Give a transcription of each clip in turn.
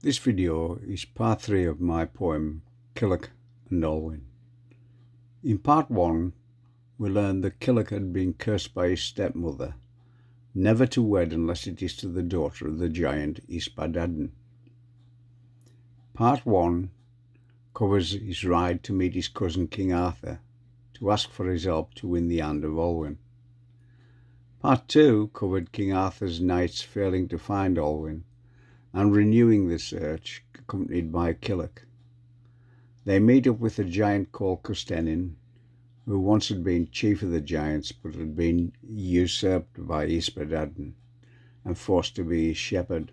This video is part 3 of my poem Culhwch and Olwen. In part 1 we learned that Culhwch had been cursed by his stepmother never to wed unless it is to the daughter of the giant Ysbaddaden. Part 1 covers his ride to meet his cousin King Arthur to ask for his help to win the hand of Olwen. Part 2 covered King Arthur's knights failing to find Olwen and renewing the search, accompanied by Culhwch. They meet up with a giant called Custennin, who once had been chief of the giants but had been usurped by Ysbaddaden and forced to be his shepherd.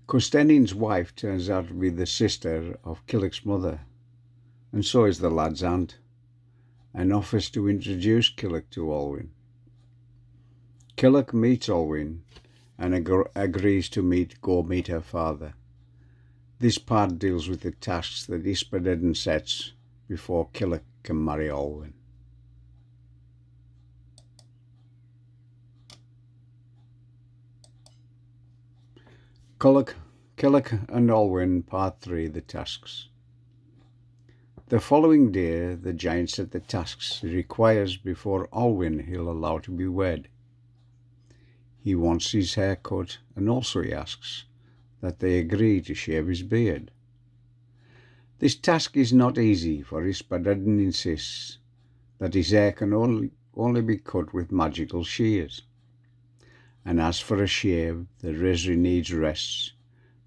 Custennin's wife turns out to be the sister of Culhwch's mother, and so is the lad's aunt, and offers to introduce Culhwch to Olwen. Culhwch meets Olwen and agrees to go meet her father. This part deals with the tasks that Ysbaddaden sets before Culhwch can marry Olwen. Culhwch and Olwen, Part 3, the tasks. The following day the giant set the tasks he requires before Olwen he'll allow to be wed. He wants his hair cut, and also he asks that they agree to shave his beard. This task is not easy, for Ysbaddaden insists that his hair can only be cut with magical shears. And as for a shave, the razor needs rests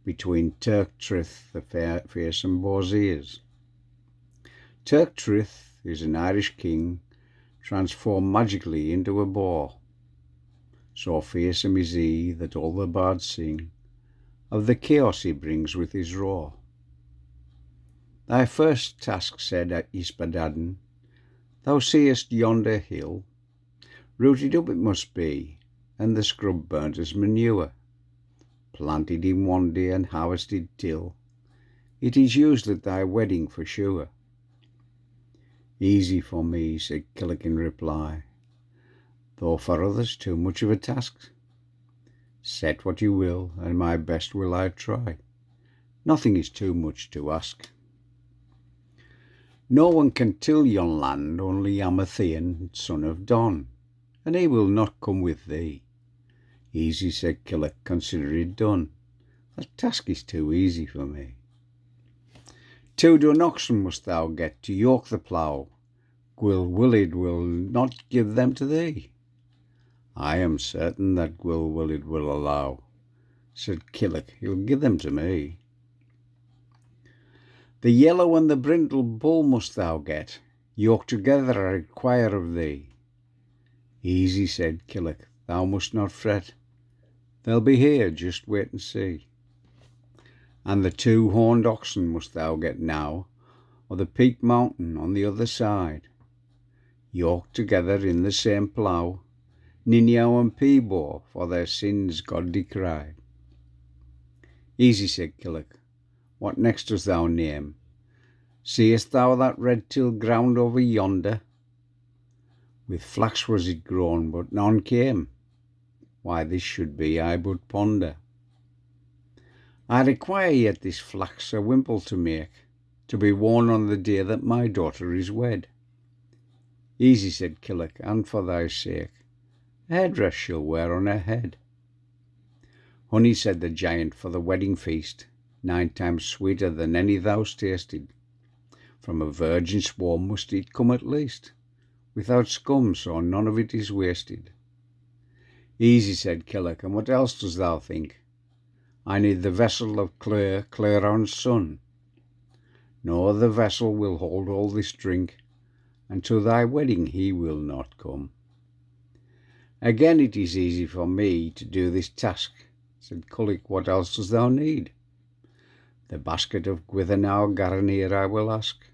between Turk Trith, the fearsome boar's ears. Turk Trith is an Irish king transformed magically into a boar. So fearsome is he that all the bards sing of the chaos he brings with his roar. Thy first task, said Ysbaddaden, thou seest yonder hill, rooted up it must be, and the scrub burnt as manure, planted in one day and harvested till it is used at thy wedding for sure. Easy for me, said Culhwch in reply, though for others too much of a task. Set what you will, and my best will I try. Nothing is too much to ask. No one can till yon land, only Amatheon, son of Don, and he will not come with thee. Easy, said Culhwch, consider it done. That task is too easy for me. 2 dun oxen must thou get to yoke the plough. Gwil Willid will not give them to thee. I am certain that Gwil Willid will allow, said Culhwch, he'll give them to me. The yellow and the brindle bull must thou get, yoked together I require of thee. Easy, said Culhwch, thou must not fret, they'll be here, just wait and see. And the 2 horned oxen must thou get now, of the peaked mountain on the other side, yoked together in the same plough, Ninio and Peebo, for their sins God decried. Easy, said Culhwch, what next dost thou name? Seest thou that red till ground over yonder? With flax was it grown, but none came. Why this should be, I but ponder. I require yet this flax a wimple to make, to be worn on the day that my daughter is wed. Easy, said Culhwch, and for thy sake, a headdress she'll wear on her head. Honey, said the giant, for the wedding feast, 9 times sweeter than any thou'st tasted. From a virgin swarm must it come at least, without scum, so none of it is wasted. Easy, said Culhwch, and what else dost thou think? I need the vessel of Clairon's son. No other vessel will hold all this drink, and to thy wedding he will not come. Again it is easy for me to do this task, said Culhwch, what else dost thou need? The basket of Gwythynow Garanir I will ask,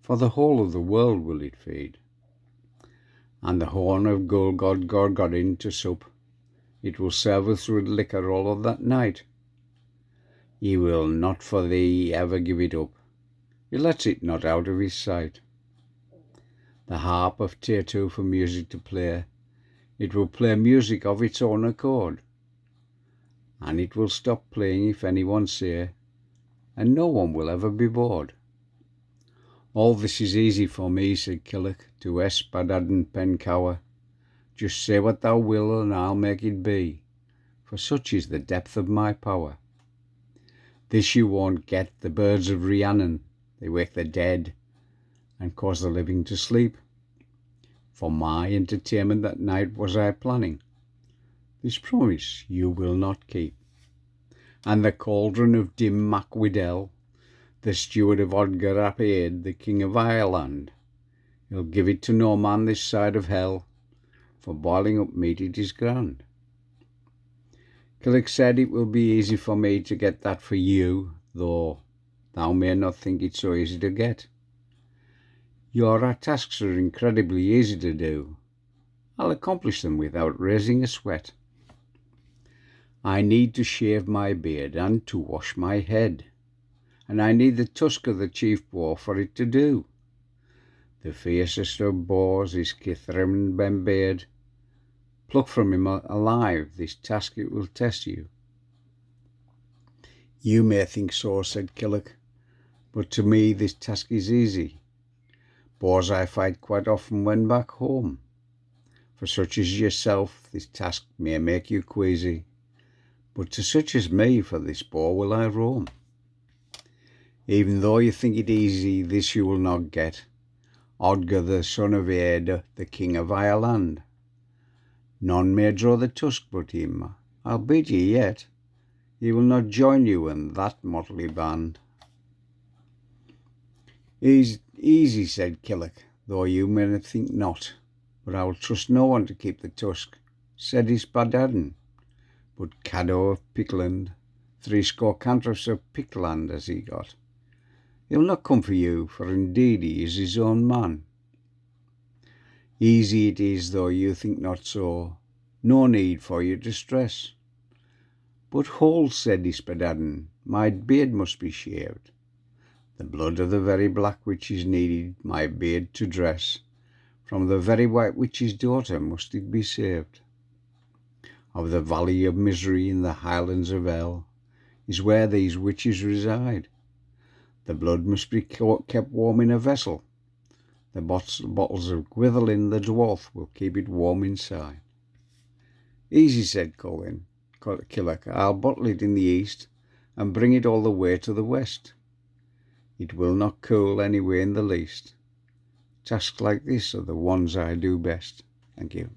for the whole of the world will it feed. And the horn of Gulgod Gorgodin to sup, it will serve us with liquor all of that night. He will not for thee ever give it up, he lets it not out of his sight. The harp of Teirtu for music to play, it will play music of its own accord. and it will stop playing if anyone say, and no one will ever be bored. All this is easy for me, said Killick, to Espadadden Pencower. Just say what thou will, and I'll make it be, for such is the depth of my power. This you won't get, the birds of Rhiannon, they wake the dead, and cause the living to sleep. For my entertainment that night was I planning. This promise you will not keep. And the cauldron of dim Macwydel, the steward of Odger ap Aed, the king of Ireland, he'll give it to no man this side of hell, for boiling up meat it is grand. Killick said, it will be easy for me to get that for you, though thou may not think it so easy to get. Your tasks are incredibly easy to do. I'll accomplish them without raising a sweat. I need to shave my beard and to wash my head, and I need the tusk of the chief boar for it to do. The fiercest of boars is Kithrim ben Beard. Pluck from him alive, this task it will test you. You may think so, said Killick, but to me this task is easy. Boars I fight quite often when back home. For such as yourself this task may make you queasy, but to such as me for this boar will I roam. Even though you think it easy, this you will not get. Odger the son of Aed, the king of Ireland. None may draw the tusk but him, I'll beat ye yet. He will not join you in that motley band. Easy, said Killick, though you may think not, but I will trust no one to keep the tusk, said Espadadden. But Caddo of Pickland, 70 cantrefs of Pickland has he got. He'll not come for you, for indeed he is his own man. Easy it is, though you think not so, no need for your distress. But hold, said Espadadden, my beard must be shaved. The blood of the very black witch is needed my beard to dress. From the very white witch's daughter must it be saved. Of the valley of misery in the highlands of hell is where these witches reside. The blood must be kept warm in a vessel. The bottles of Gwyddelin the dwarf will keep it warm inside. Easy, said Killick, I'll bottle it in the east and bring it all the way to the west. It will not cool anyway in the least. Tasks like this are the ones I do best. Thank you.